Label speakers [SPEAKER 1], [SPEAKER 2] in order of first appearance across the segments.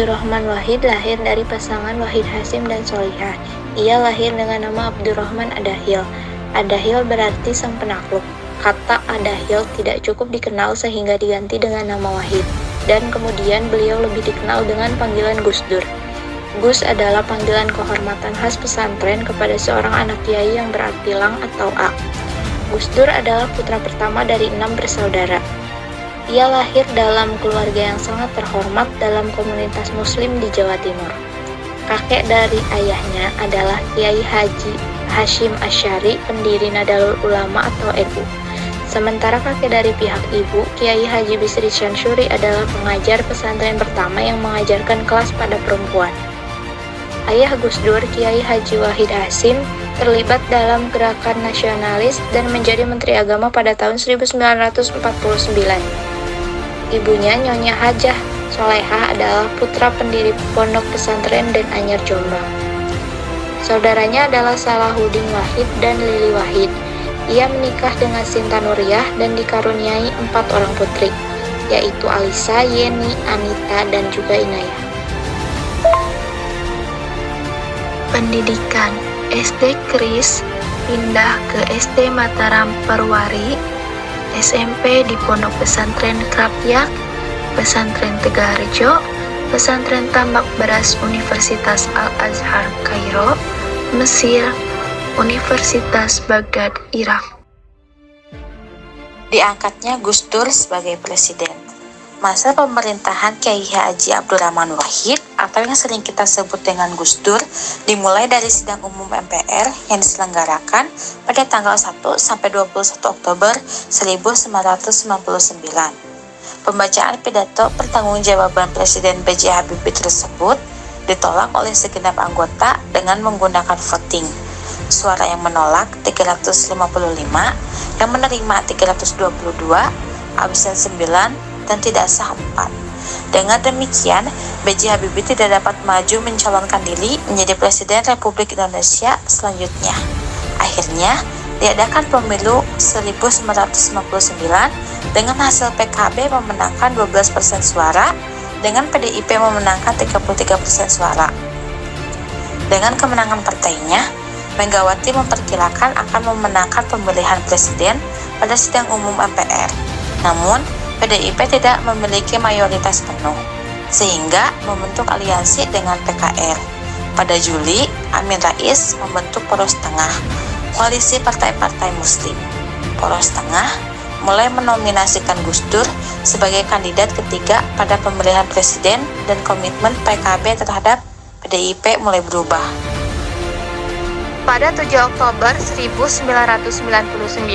[SPEAKER 1] Abdurrahman Wahid lahir dari pasangan Wahid Hasim dan Solihah. Ia lahir dengan nama Abdurrahman Adahil. Adahil berarti sang penakluk. Kata Adahil tidak cukup dikenal sehingga diganti dengan nama Wahid, dan kemudian beliau lebih dikenal dengan panggilan Gus Dur. Gus adalah panggilan kehormatan khas pesantren kepada seorang anak kiai yang berarti lang atau A. Gus Dur adalah putra pertama dari 6 bersaudara. Ia lahir dalam keluarga yang sangat terhormat dalam komunitas muslim di Jawa Timur. Kakek dari ayahnya adalah Kiai Haji Hashim Asy'ari, pendiri Nahdlatul Ulama atau NU. Sementara kakek dari pihak ibu, Kiai Haji Bisri Syansuri, adalah pengajar pesantren pertama yang mengajarkan kelas pada perempuan. Ayah Gus Dur, Kiai Haji Wahid Hasim, terlibat dalam gerakan nasionalis dan menjadi Menteri Agama pada tahun 1949. Ibunya, Nyonya Hajah Solehah, adalah putra pendiri Pondok Pesantren dan Anyar Jombang. Saudaranya adalah Salahuddin Wahid dan Lili Wahid. Ia menikah dengan Sinta Nuriyah dan dikaruniai 4 orang putri, yaitu Alisa, Yeni, Anita, dan juga Inayah. Pendidikan SD Kris, pindah ke SD Mataram Perwari, SMP di Pondok Pesantren Krapyak, Pesantren Tegarejo, Pesantren Tambak Beras Universitas Al-Azhar Kairo, Mesir, Universitas Baghdad, Irak.
[SPEAKER 2] Diangkatnya Gus Dur sebagai presiden. Masa pemerintahan Kiai Haji Abdurrahman Wahid atau yang sering kita sebut dengan Gus Dur dimulai dari sidang umum MPR yang diselenggarakan pada tanggal 1 sampai 21 Oktober 1999. Pembacaan pidato pertanggungjawaban Presiden B.J. Habibie tersebut ditolak oleh segenap anggota dengan menggunakan voting. Suara yang menolak 355, yang menerima 322, absen 9, dan tidak sah 4. Dengan demikian, B.J. Habibie tidak dapat maju mencalonkan diri menjadi Presiden Republik Indonesia selanjutnya. Akhirnya, diadakan pemilu 1999 dengan hasil PKB memenangkan 12% suara, dengan PDIP memenangkan 33% suara. Dengan kemenangan partainya, Megawati memperkirakan akan memenangkan pemilihan presiden pada sidang umum MPR. Namun, PDIP tidak memiliki mayoritas penuh, sehingga membentuk aliansi dengan PKR. Pada Juli, Amin Rais membentuk Poros Tengah, koalisi partai-partai muslim. Poros Tengah mulai menominasikan Gus Dur sebagai kandidat ketiga pada pemilihan presiden, dan komitmen PKB terhadap PDIP mulai berubah.
[SPEAKER 1] Pada 7 Oktober 1999,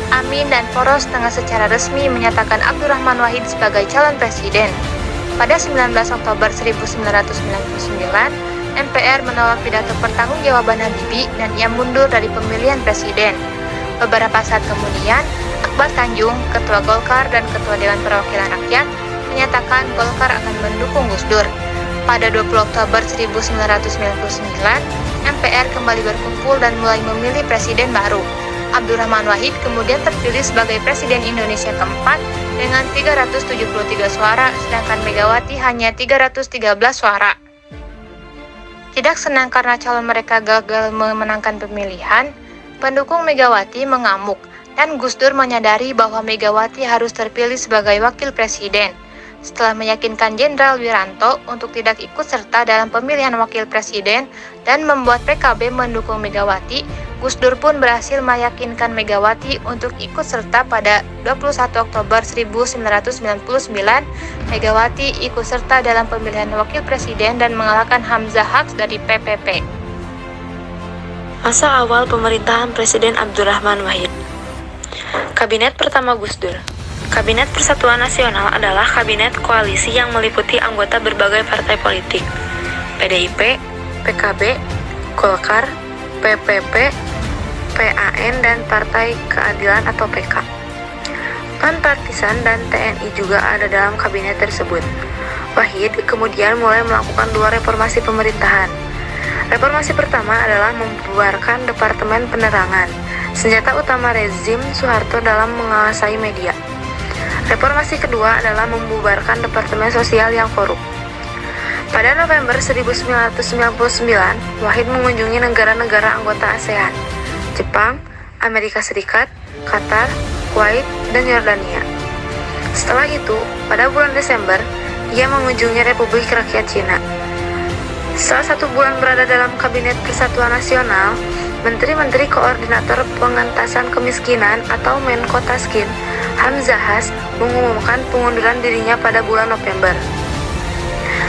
[SPEAKER 1] Amin dan Poros Tengah secara resmi menyatakan Abdurrahman Wahid sebagai calon presiden. Pada 19 Oktober 1999, MPR menolak pidato pertanggungjawaban Habibie dan ia mundur dari pemilihan presiden. Beberapa saat kemudian, Akbar Tanjung, Ketua Golkar dan Ketua Dewan Perwakilan Rakyat, menyatakan Golkar akan mendukung Gus Dur. Pada 20 Oktober 1999, MPR kembali berkumpul dan mulai memilih presiden baru. Abdurrahman Wahid kemudian terpilih sebagai Presiden Indonesia keempat dengan 373 suara, sedangkan Megawati hanya 313 suara. Tidak senang karena calon mereka gagal memenangkan pemilihan, pendukung Megawati mengamuk, dan Gus Dur menyadari bahwa Megawati harus terpilih sebagai wakil presiden. Setelah meyakinkan Jenderal Wiranto untuk tidak ikut serta dalam pemilihan wakil presiden dan membuat PKB mendukung Megawati, Gus Dur pun berhasil meyakinkan Megawati untuk ikut serta. Pada 21 Oktober 1999, Megawati ikut serta dalam pemilihan wakil presiden dan mengalahkan Hamzah Haq dari PPP.
[SPEAKER 3] Masa awal pemerintahan Presiden Abdurrahman Wahid. Kabinet pertama Gus Dur. Kabinet Persatuan Nasional adalah kabinet koalisi yang meliputi anggota berbagai partai politik, PDIP, PKB, Golkar, PPP, PAN, dan Partai Keadilan atau PK. Non-partisan dan TNI juga ada dalam kabinet tersebut. Wahid kemudian mulai melakukan 2 reformasi pemerintahan. Reformasi pertama adalah membubarkan Departemen Penerangan, senjata utama rezim Soeharto dalam menguasai media. Reformasi kedua adalah membubarkan Departemen Sosial yang korup. Pada November 1999, Wahid mengunjungi negara-negara anggota ASEAN, Jepang, Amerika Serikat, Qatar, Kuwait, dan Yordania. Setelah itu, pada bulan Desember, ia mengunjungi Republik Rakyat Cina. Setelah 1 bulan berada dalam Kabinet Persatuan Nasional, Menteri-Menteri Koordinator Pengentasan Kemiskinan atau Menko Taskin, Hamzahas, mengumumkan pengunduran dirinya pada bulan November.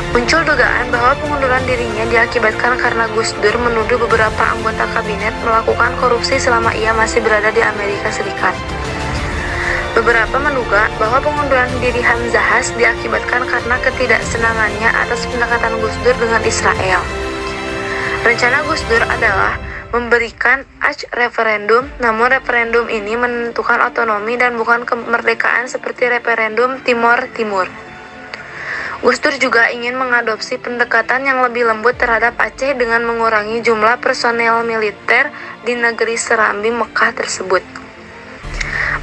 [SPEAKER 3] Muncul dugaan bahwa pengunduran dirinya diakibatkan karena Gus Dur menuduh beberapa anggota kabinet melakukan korupsi selama ia masih berada di Amerika Serikat. Beberapa menduga bahwa pengunduran diri Hamzahas diakibatkan karena ketidaksenangannya atas pendekatan Gus Dur dengan Israel. Rencana Gus Dur adalah memberikan referendum, namun referendum ini menentukan otonomi dan bukan kemerdekaan seperti referendum Timor Timur. Gus Dur juga ingin mengadopsi pendekatan yang lebih lembut terhadap Aceh dengan mengurangi jumlah personel militer di negeri Serambi Mekah tersebut.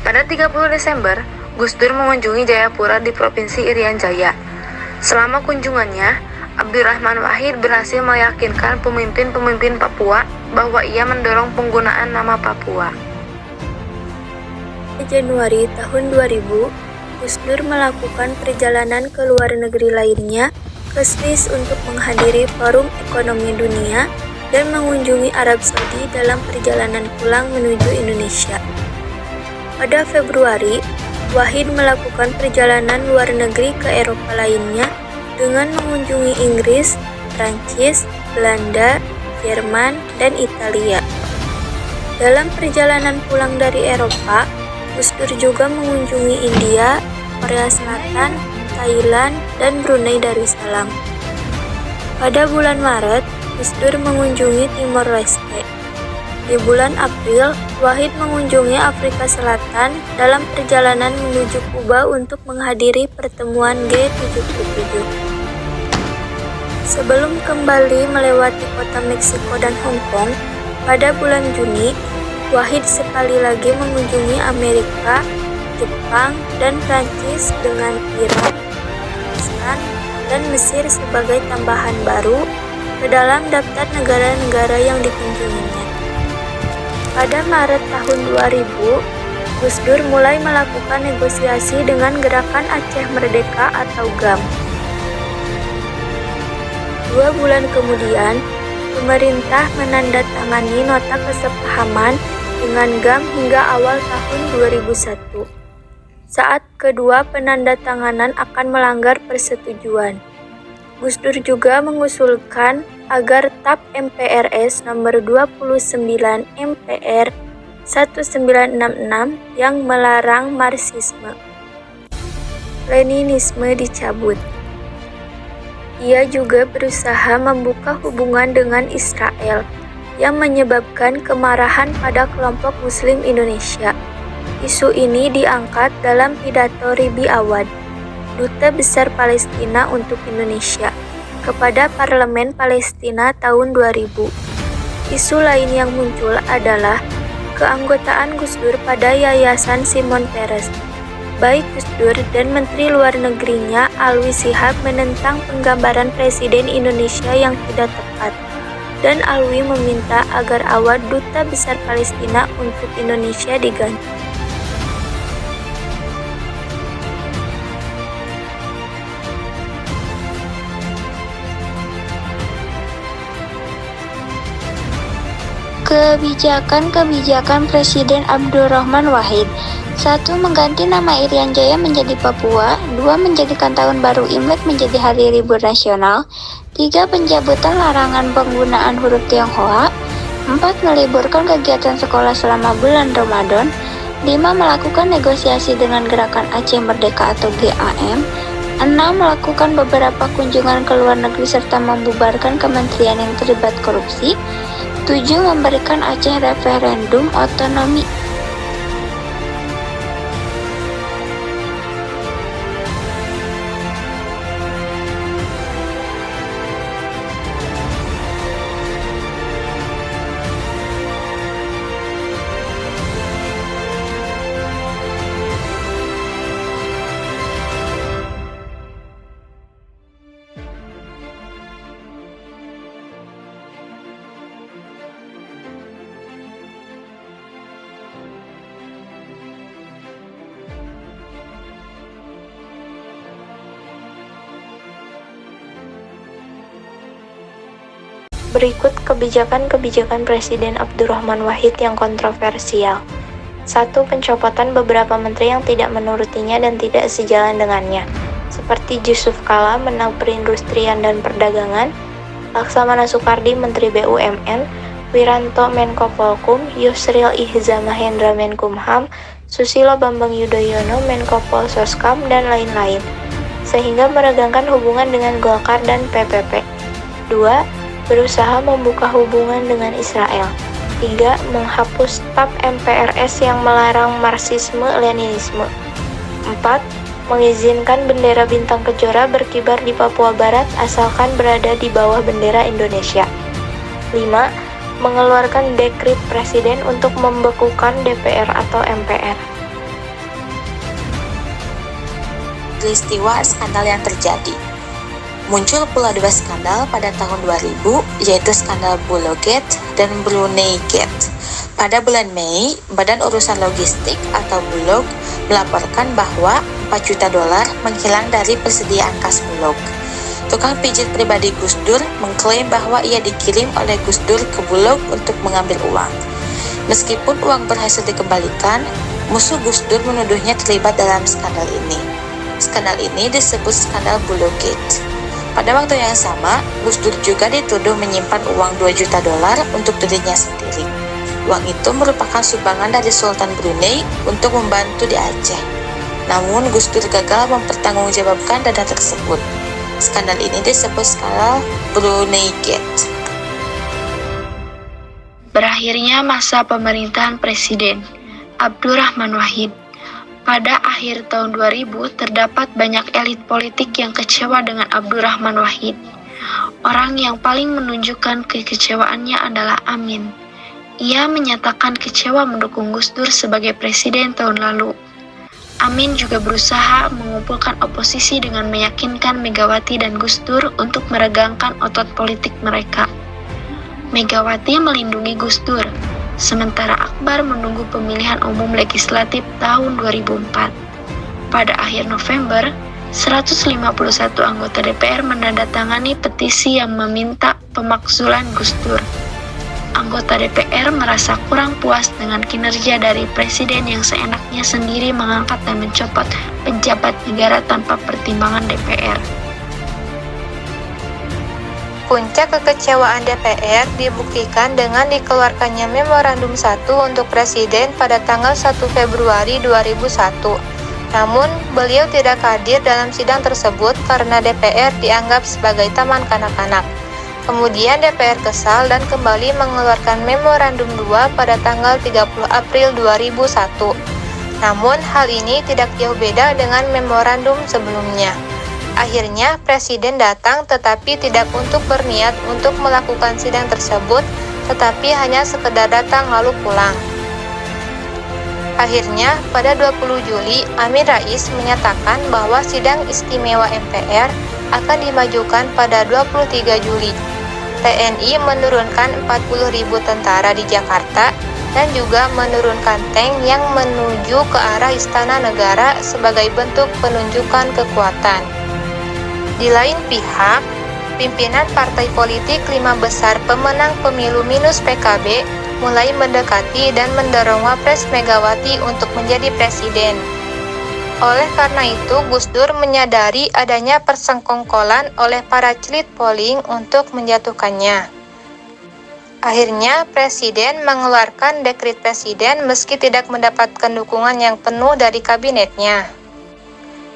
[SPEAKER 3] Pada 30 Desember, Gus Dur mengunjungi Jayapura di Provinsi Irian Jaya. Selama kunjungannya, Abdurrahman Wahid berhasil meyakinkan pemimpin-pemimpin Papua bahwa ia mendorong penggunaan nama Papua.
[SPEAKER 4] Januari tahun 2000, Gus Dur melakukan perjalanan ke luar negeri lainnya ke Swiss untuk menghadiri Forum Ekonomi Dunia dan mengunjungi Arab Saudi dalam perjalanan pulang menuju Indonesia. Pada Februari, Wahid melakukan perjalanan luar negeri ke Eropa lainnya dengan mengunjungi Inggris, Prancis, Belanda, Jerman, dan Italia. Dalam perjalanan pulang dari Eropa, Gus Dur juga mengunjungi India, Korea Selatan, Thailand, dan Brunei Darussalam. Pada bulan Maret, Gus Dur mengunjungi Timor Leste. Di bulan April, Wahid mengunjungi Afrika Selatan dalam perjalanan menuju Kuba untuk menghadiri pertemuan G77. Sebelum kembali melewati kota Meksiko dan Hong Kong, pada bulan Juni, Wahid sekali lagi mengunjungi Amerika, Jepang, dan Prancis dengan Iran, Pakistan, dan Mesir sebagai tambahan baru ke dalam daftar negara-negara yang dikunjunginya. Pada Maret tahun 2000, Gus Dur mulai melakukan negosiasi dengan Gerakan Aceh Merdeka atau GAM. 2 bulan kemudian, pemerintah menandatangani nota kesepahaman dengan GAM hingga awal tahun 2001. Saat kedua penandatanganan akan melanggar persetujuan. Gus Dur juga mengusulkan agar TAP MPRS nomor 29 MPR 1966 yang melarang Marxisme Leninisme dicabut. Ia juga berusaha membuka hubungan dengan Israel yang menyebabkan kemarahan pada kelompok Muslim Indonesia. Isu ini diangkat dalam pidato Ribi Awad, Duta Besar Palestina untuk Indonesia, kepada Parlemen Palestina tahun 2000. Isu lain yang muncul adalah keanggotaan Gus Dur pada Yayasan Simon Peres. Baik Gus Dur dan Menteri Luar Negerinya Alwi Shihab menentang penggambaran Presiden Indonesia yang tidak tepat, dan Alwi meminta agar Awad Duta Besar Palestina untuk Indonesia diganti.
[SPEAKER 5] Kebijakan Presiden Abdurrahman Wahid. 1. Mengganti nama Irian Jaya menjadi Papua. 2. Menjadikan Tahun Baru Imlek menjadi hari libur nasional. 3. Pencabutan larangan penggunaan huruf Tionghoa. 4. Meliburkan kegiatan sekolah selama bulan Ramadan. 5. Melakukan negosiasi dengan Gerakan Aceh Merdeka atau GAM. 6. Melakukan beberapa kunjungan ke luar negeri serta membubarkan kementerian yang terlibat korupsi. 7. Memberikan Aceh referendum otonomi.
[SPEAKER 3] Berikut kebijakan-kebijakan Presiden Abdurrahman Wahid yang kontroversial. 1. Pencopotan beberapa menteri yang tidak menurutinya dan tidak sejalan dengannya, seperti Yusuf Kala, Menag Perindustrian dan Perdagangan, Laksamana Soekardi, Menteri BUMN, Wiranto, Menko Polhukam, Yusril Ihza Mahendra, Menkumham, Susilo Bambang Yudhoyono, Menko Polsoskam, dan lain-lain, sehingga meregangkan hubungan dengan Golkar dan PPP. 2. Berusaha membuka hubungan dengan Israel. 3. Menghapus staf MPRS yang melarang Marxisme-Leninisme. 4. Mengizinkan bendera bintang kejora berkibar di Papua Barat asalkan berada di bawah bendera Indonesia. 5. Mengeluarkan dekret presiden untuk membekukan DPR atau MPR.
[SPEAKER 2] Peristiwa skandal yang terjadi. Muncul pula dua skandal pada tahun 2000, yaitu skandal Bulogate dan Brunei Gate. Pada bulan Mei, Badan Urusan Logistik atau Bulog melaporkan bahwa 4 juta dolar menghilang dari persediaan kas Bulog. Tukang pijit pribadi Gus Dur mengklaim bahwa ia dikirim oleh Gus Dur ke Bulog untuk mengambil uang. Meskipun uang berhasil dikembalikan, musuh Gus Dur menuduhnya terlibat dalam skandal ini. Skandal ini disebut skandal Bulogate. Pada waktu yang sama, Gus Dur juga dituduh menyimpan uang 2 juta dolar untuk dirinya sendiri. Uang itu merupakan sumbangan dari Sultan Brunei untuk membantu di Aceh. Namun Gus Dur gagal mempertanggungjawabkan dana tersebut. Skandal ini disebut skandal Brunei Gate.
[SPEAKER 1] Berakhirnya masa pemerintahan Presiden Abdurrahman Wahid. Pada akhir tahun 2000, terdapat banyak elit politik yang kecewa dengan Abdurrahman Wahid. Orang yang paling menunjukkan kekecewaannya adalah Amin. Ia menyatakan kecewa mendukung Gus Dur sebagai presiden tahun lalu. Amin juga berusaha mengumpulkan oposisi dengan meyakinkan Megawati dan Gus Dur untuk meregangkan otot politik mereka. Megawati melindungi Gus Dur, sementara Akbar menunggu pemilihan umum legislatif tahun 2004. Pada akhir November, 151 anggota DPR menandatangani petisi yang meminta pemakzulan Gus Dur. Anggota DPR merasa kurang puas dengan kinerja dari presiden yang seenaknya sendiri mengangkat dan mencopot pejabat negara tanpa pertimbangan DPR. Puncak kekecewaan DPR dibuktikan dengan dikeluarkannya Memorandum 1 untuk Presiden pada tanggal 1 Februari 2001. Namun, beliau tidak hadir dalam sidang tersebut karena DPR dianggap sebagai taman kanak-kanak. Kemudian DPR kesal dan kembali mengeluarkan Memorandum 2 pada tanggal 30 April 2001. Namun, hal ini tidak jauh beda dengan memorandum sebelumnya. Akhirnya, Presiden datang tetapi tidak untuk berniat untuk melakukan sidang tersebut, tetapi hanya sekedar datang lalu pulang. Akhirnya, pada 20 Juli, Amin Rais menyatakan bahwa sidang istimewa MPR akan dimajukan pada 23 Juli. TNI menurunkan 40.000 tentara di Jakarta dan juga menurunkan tank yang menuju ke arah Istana Negara sebagai bentuk penunjukan kekuatan. Di lain pihak, pimpinan partai politik 5 besar pemenang pemilu minus PKB mulai mendekati dan mendorong Wapres Megawati untuk menjadi presiden. Oleh karena itu, Gus Dur menyadari adanya persengkongkolan oleh para celit polling untuk menjatuhkannya. Akhirnya, Presiden mengeluarkan dekret presiden meski tidak mendapatkan dukungan yang penuh dari kabinetnya.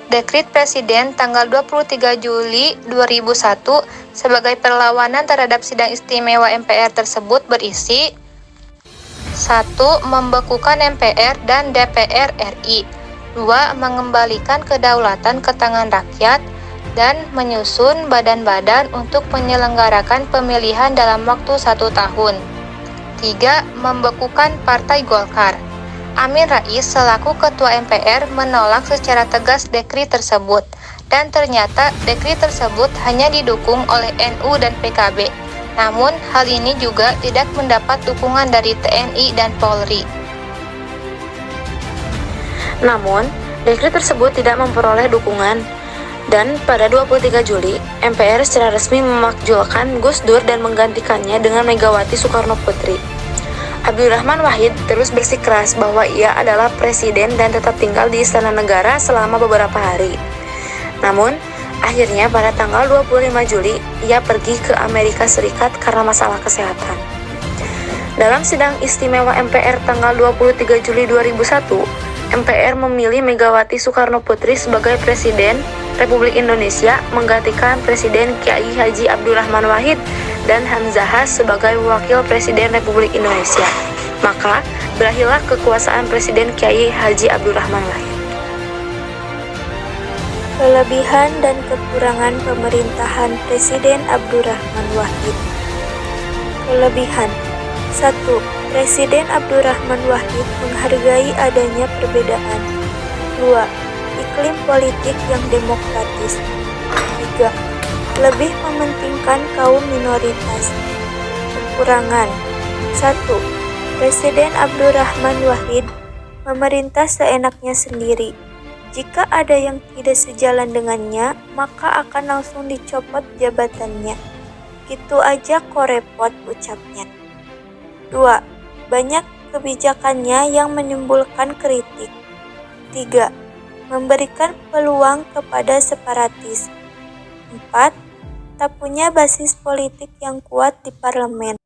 [SPEAKER 1] Dekret Presiden tanggal 23 Juli 2001 sebagai perlawanan terhadap sidang istimewa MPR tersebut berisi 1. Membekukan MPR dan DPR RI. 2. Mengembalikan kedaulatan ke tangan rakyat dan menyusun badan-badan untuk menyelenggarakan pemilihan dalam waktu 1 tahun. 3. Membekukan Partai Golkar. Amin Rais selaku Ketua MPR menolak secara tegas dekret tersebut, dan ternyata dekret tersebut hanya didukung oleh NU dan PKB. Namun, hal ini juga tidak mendapat dukungan dari TNI dan Polri.
[SPEAKER 3] Namun, dekret tersebut tidak memperoleh dukungan Dan pada 23 Juli, MPR secara resmi memakzulkan Gus Dur dan menggantikannya dengan Megawati Soekarno Putri. Abdurrahman Wahid terus bersikeras bahwa ia adalah presiden dan tetap tinggal di Istana Negara selama beberapa hari. Namun, akhirnya pada tanggal 25 Juli, ia pergi ke Amerika Serikat karena masalah kesehatan. Dalam sidang istimewa MPR tanggal 23 Juli 2001, MPR memilih Megawati Soekarno Putri sebagai Presiden Republik Indonesia menggantikan Presiden Kiai Haji Abdurrahman Wahid dan Hamzahas sebagai Wakil Presiden Republik Indonesia. Maka, berakhirlah kekuasaan Presiden Kiai Haji Abdurrahman Wahid.
[SPEAKER 4] Kelebihan dan kekurangan pemerintahan Presiden Abdurrahman Wahid. Kelebihan 1. Presiden Abdurrahman Wahid menghargai adanya perbedaan. 2. Iklim politik yang demokratis. 3. Lebih mementingkan kaum minoritas. Kekurangan 1. Presiden Abdurrahman Wahid memerintah seenaknya sendiri. Jika ada yang tidak sejalan dengannya, maka akan langsung dicopot jabatannya. Gitu aja kok repot, ucapnya. 2. Banyak kebijakannya yang menimbulkan kritik. 3. Memberikan peluang kepada separatis. 4. Tak punya basis politik yang kuat di parlemen.